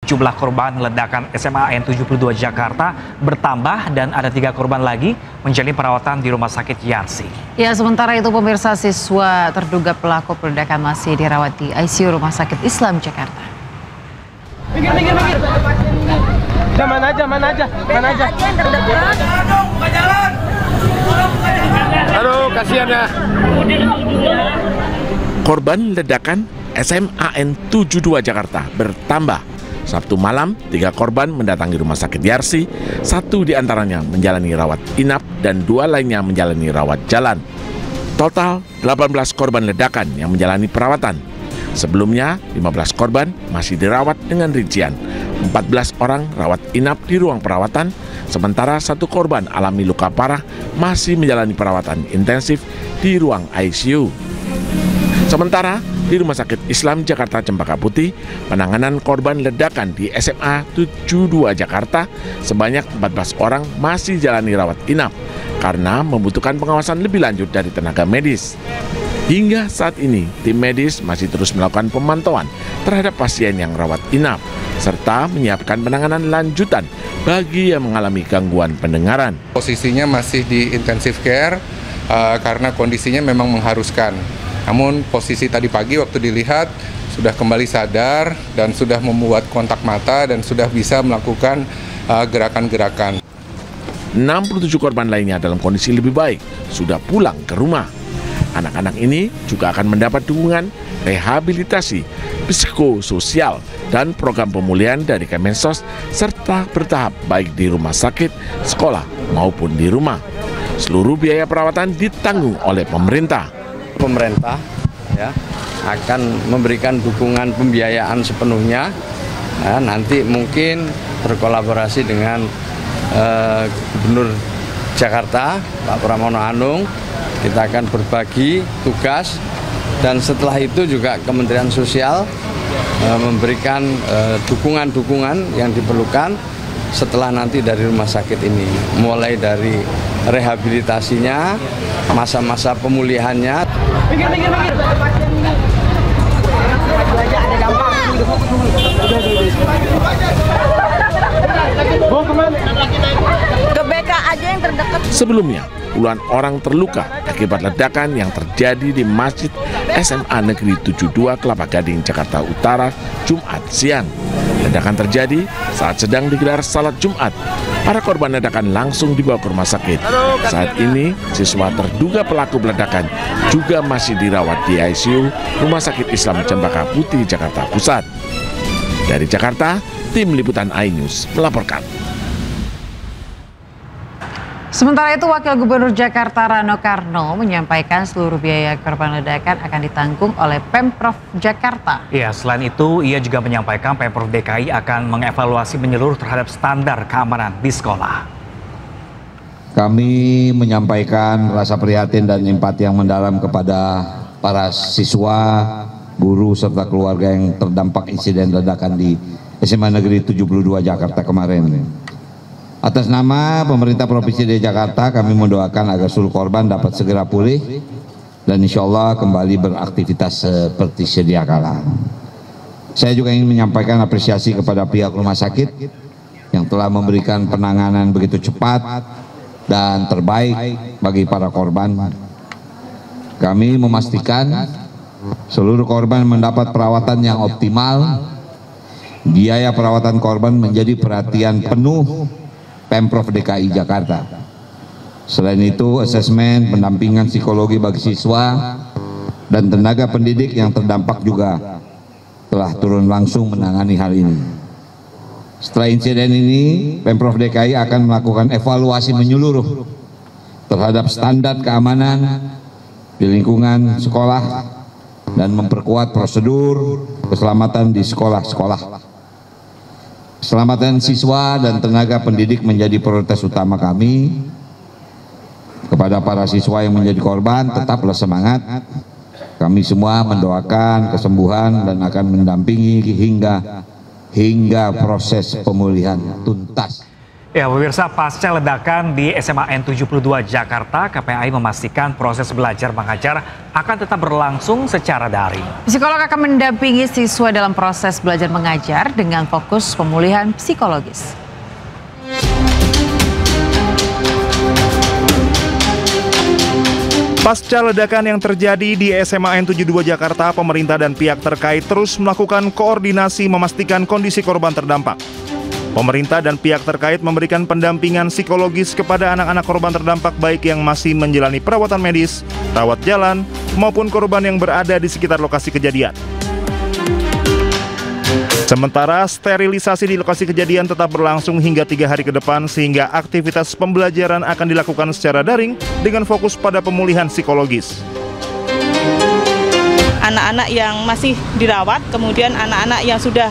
Jumlah korban ledakan SMA AN 72 Jakarta bertambah dan ada 3 korban lagi menjalani perawatan di Rumah Sakit Yarsi. Ya, sementara itu pemirsa, siswa terduga pelaku peledakan masih dirawat di ICU Rumah Sakit Islam Jakarta. Minggir. Mana aja. Yang terdekat. Aduh, kasihan ya. Korban ledakan SMA AN 72 Jakarta bertambah. Sabtu malam, 3 korban mendatangi Rumah Sakit Yarsi, 1 diantaranya menjalani rawat inap dan 2 lainnya menjalani rawat jalan. Total 18 korban ledakan yang menjalani perawatan. Sebelumnya, 15 korban masih dirawat dengan rincian. 14 orang rawat inap di ruang perawatan, sementara 1 korban alami luka parah masih menjalani perawatan intensif di ruang ICU. Sementara di Rumah Sakit Islam Jakarta Cempaka Putih, penanganan korban ledakan di SMA 72 Jakarta sebanyak 14 orang masih jalani rawat inap karena membutuhkan pengawasan lebih lanjut dari tenaga medis. Hingga saat ini, tim medis masih terus melakukan pemantauan terhadap pasien yang rawat inap, serta menyiapkan penanganan lanjutan bagi yang mengalami gangguan pendengaran. Posisinya masih di intensive care karena kondisinya memang mengharuskan. Namun posisi tadi pagi waktu dilihat sudah kembali sadar dan sudah membuat kontak mata dan sudah bisa melakukan gerakan-gerakan. 67 korban lainnya dalam kondisi lebih baik, sudah pulang ke rumah. Anak-anak ini juga akan mendapat dukungan rehabilitasi, psikososial, dan program pemulihan dari Kemensos serta bertahap baik di rumah sakit, sekolah, maupun di rumah. Seluruh biaya perawatan ditanggung oleh pemerintah. Pemerintah ya akan memberikan dukungan pembiayaan sepenuhnya. Nanti mungkin berkolaborasi dengan Gubernur Jakarta Pak Pramono Anung, kita akan berbagi tugas, dan setelah itu juga Kementerian Sosial memberikan dukungan-dukungan yang diperlukan setelah nanti dari rumah sakit ini, mulai dari rehabilitasinya, masa-masa pemulihannya. Minggir. Ke BK aja yang terdekat. Sebelumnya, puluhan orang terluka akibat ledakan yang terjadi di Masjid SMA Negeri 72 Kelapa Gading, Jakarta Utara, Jumat siang. Ledakan terjadi saat sedang digelar salat Jumat. Para korban ledakan langsung dibawa ke rumah sakit. Saat ini, siswa terduga pelaku ledakan juga masih dirawat di ICU Rumah Sakit Islam Cempaka Putih, Jakarta Pusat. Dari Jakarta, tim liputan iNews melaporkan. Sementara itu, Wakil Gubernur Jakarta Rano Karno menyampaikan seluruh biaya korban ledakan akan ditanggung oleh Pemprov Jakarta. Ya, selain itu ia juga menyampaikan Pemprov DKI akan mengevaluasi menyeluruh terhadap standar keamanan di sekolah. Kami menyampaikan rasa prihatin dan empati yang mendalam kepada para siswa, guru, serta keluarga yang terdampak insiden ledakan di SMA Negeri 72 Jakarta kemarin. Atas nama pemerintah Provinsi DKI Jakarta, kami mendoakan agar seluruh korban dapat segera pulih dan insya Allah kembali beraktivitas seperti sedia kala. Saya juga ingin menyampaikan apresiasi kepada pihak rumah sakit yang telah memberikan penanganan begitu cepat dan terbaik bagi para korban. Kami memastikan seluruh korban mendapat perawatan yang optimal. Biaya perawatan korban menjadi perhatian penuh Pemprov DKI Jakarta. Selain itu, asesmen pendampingan psikologi bagi siswa dan tenaga pendidik yang terdampak juga telah turun langsung menangani hal ini. Setelah insiden ini, Pemprov DKI akan melakukan evaluasi menyeluruh terhadap standar keamanan di lingkungan sekolah dan memperkuat prosedur keselamatan di sekolah-sekolah. Keselamatan siswa dan tenaga pendidik menjadi prioritas utama kami. Kepada para siswa yang menjadi korban, tetaplah semangat. Kami semua mendoakan kesembuhan dan akan mendampingi hingga proses pemulihan tuntas. Ya, pemirsa, pasca ledakan di SMA N 72 Jakarta, KPAI memastikan proses belajar mengajar akan tetap berlangsung secara daring. Psikolog akan mendampingi siswa dalam proses belajar mengajar dengan fokus pemulihan psikologis. Pasca ledakan yang terjadi di SMA N 72 Jakarta, pemerintah dan pihak terkait terus melakukan koordinasi memastikan kondisi korban terdampak. Pemerintah dan pihak terkait memberikan pendampingan psikologis kepada anak-anak korban terdampak baik yang masih menjalani perawatan medis, rawat jalan, maupun korban yang berada di sekitar lokasi kejadian. Sementara sterilisasi di lokasi kejadian tetap berlangsung hingga 3 hari ke depan sehingga aktivitas pembelajaran akan dilakukan secara daring dengan fokus pada pemulihan psikologis. Anak-anak yang masih dirawat, kemudian anak-anak yang sudah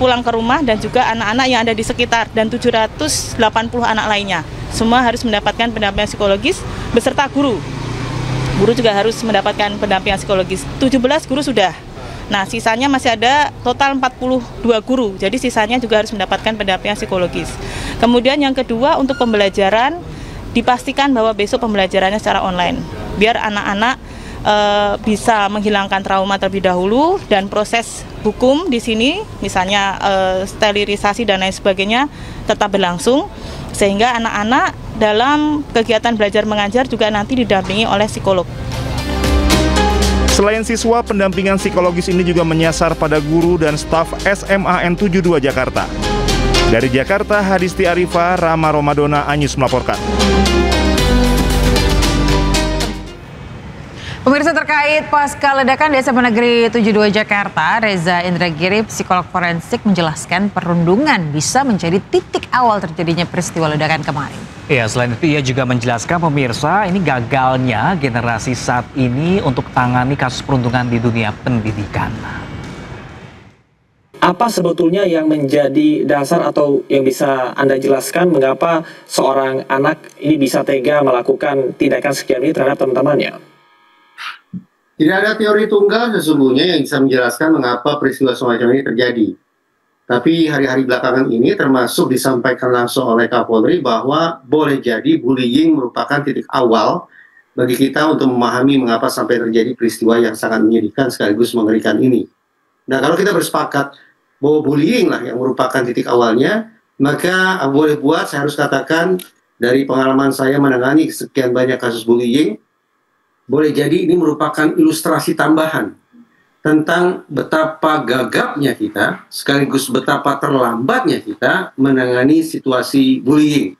pulang ke rumah dan juga anak-anak yang ada di sekitar dan 780 anak lainnya. Semua harus mendapatkan pendampingan psikologis beserta guru. Guru juga harus mendapatkan pendampingan psikologis. 17 guru sudah. Nah, sisanya masih ada total 42 guru. Jadi sisanya juga harus mendapatkan pendampingan psikologis. Kemudian yang kedua, untuk pembelajaran dipastikan bahwa besok pembelajarannya secara online. Biar anak-anak bisa menghilangkan trauma terlebih dahulu dan proses hukum di sini, misalnya sterilisasi dan lain sebagainya, tetap berlangsung sehingga anak-anak dalam kegiatan belajar mengajar juga nanti didampingi oleh psikolog. Selain siswa, pendampingan psikologis ini juga menyasar pada guru dan staf SMA N 72 Jakarta. Dari Jakarta, Hadisti Arifa, Rama Romadona, Anyus melaporkan. Pemirsa, terkait pasca ledakan di SMA Negeri 72 Jakarta, Reza Indragiri, psikolog forensik, menjelaskan perundungan bisa menjadi titik awal terjadinya peristiwa ledakan kemarin. Ya, selain itu ia juga menjelaskan pemirsa, ini gagalnya generasi saat ini untuk tangani kasus perundungan di dunia pendidikan. Apa sebetulnya yang menjadi dasar atau yang bisa Anda jelaskan mengapa seorang anak ini bisa tega melakukan tindakan sekian ini terhadap teman-temannya? Tidak ada teori tunggal sesungguhnya yang bisa menjelaskan mengapa peristiwa semacam ini terjadi. Tapi hari-hari belakangan ini termasuk disampaikan langsung oleh Kapolri bahwa boleh jadi bullying merupakan titik awal bagi kita untuk memahami mengapa sampai terjadi peristiwa yang sangat menyedihkan sekaligus mengerikan ini. Nah, kalau kita bersepakat bahwa bullying lah yang merupakan titik awalnya, maka boleh buat saya harus katakan dari pengalaman saya menangani sekian banyak kasus bullying, boleh jadi ini merupakan ilustrasi tambahan tentang betapa gagapnya kita, sekaligus betapa terlambatnya kita menangani situasi bullying.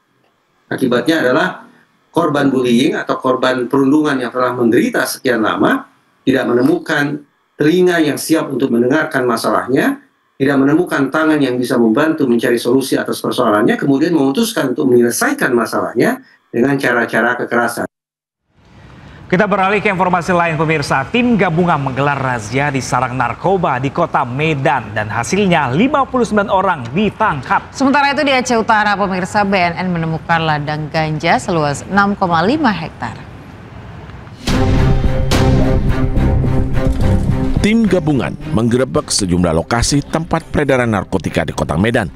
Akibatnya adalah korban bullying atau korban perundungan yang telah menderita sekian lama, tidak menemukan telinga yang siap untuk mendengarkan masalahnya, tidak menemukan tangan yang bisa membantu mencari solusi atas persoalannya, kemudian memutuskan untuk menyelesaikan masalahnya dengan cara-cara kekerasan. Kita beralih ke informasi lain pemirsa. Tim gabungan menggelar razia di sarang narkoba di kota Medan dan hasilnya 59 orang ditangkap. Sementara itu di Aceh Utara, pemirsa, BNN menemukan ladang ganja seluas 6,5 hektar. Tim gabungan menggerebek sejumlah lokasi tempat peredaran narkotika di kota Medan.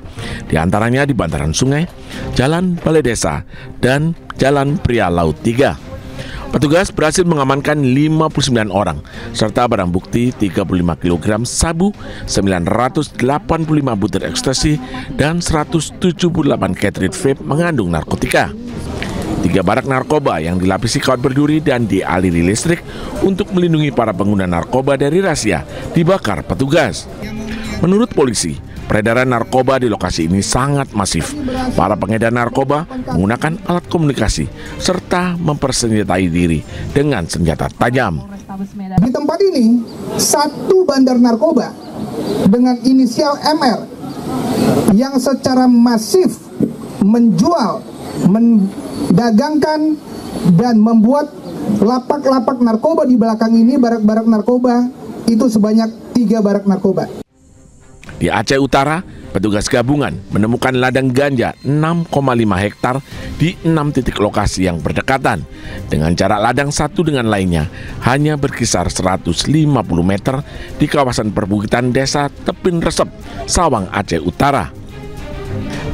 Di antaranya di bantaran sungai, Jalan Balai Desa, dan Jalan Pria Laut 3. Petugas berhasil mengamankan 59 orang, serta barang bukti 35 kg sabu, 985 butir ekstasi, dan 178 cartridge vape mengandung narkotika. 3 barak narkoba yang dilapisi kawat berduri dan dialiri listrik untuk melindungi para pengguna narkoba dari razia dibakar petugas. Menurut polisi, peredaran narkoba di lokasi ini sangat masif. Para pengedar narkoba menggunakan alat komunikasi serta mempersenjatai diri dengan senjata tajam. Di tempat ini, satu bandar narkoba dengan inisial MR yang secara masif menjual, mendagangkan, dan membuat lapak-lapak narkoba di belakang ini, barak-barak narkoba, itu sebanyak 3 barak narkoba. Di Aceh Utara, petugas gabungan menemukan ladang ganja 6,5 hektar di 6 titik lokasi yang berdekatan. Dengan jarak ladang satu dengan lainnya hanya berkisar 150 meter di kawasan perbukitan desa Tepin Resep, Sawang, Aceh Utara.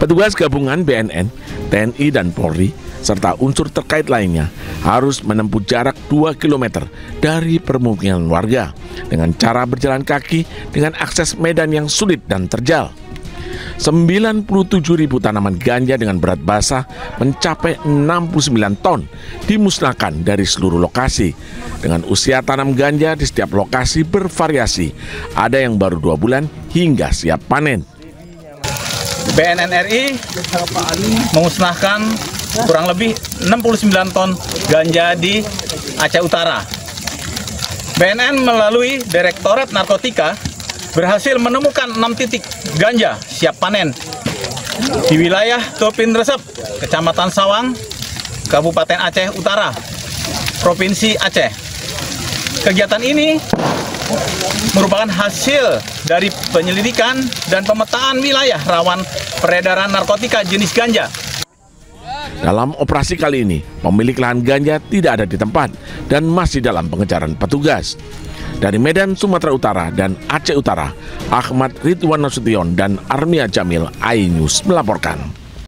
Petugas gabungan BNN, TNI, dan Polri, serta unsur terkait lainnya harus menempuh jarak 2 km dari permukiman warga dengan cara berjalan kaki dengan akses medan yang sulit dan terjal. 97.000 tanaman ganja dengan berat basah mencapai 69 ton dimusnahkan dari seluruh lokasi. Dengan usia tanam ganja di setiap lokasi bervariasi, ada yang baru 2 bulan hingga siap panen. BNN RI memusnahkan kurang lebih 69 ton ganja di Aceh Utara. BNN melalui Direktorat Narkotika berhasil menemukan 6 titik ganja siap panen di wilayah Topin Resep, Kecamatan Sawang, Kabupaten Aceh Utara, Provinsi Aceh. Kegiatan ini merupakan hasil dari penyelidikan dan pemetaan wilayah rawan peredaran narkotika jenis ganja. Dalam operasi kali ini, pemilik lahan ganja tidak ada di tempat dan masih dalam pengejaran petugas. Dari Medan, Sumatera Utara, dan Aceh Utara, Ahmad Ridwan Nasution dan Armia Jamil, iNews melaporkan.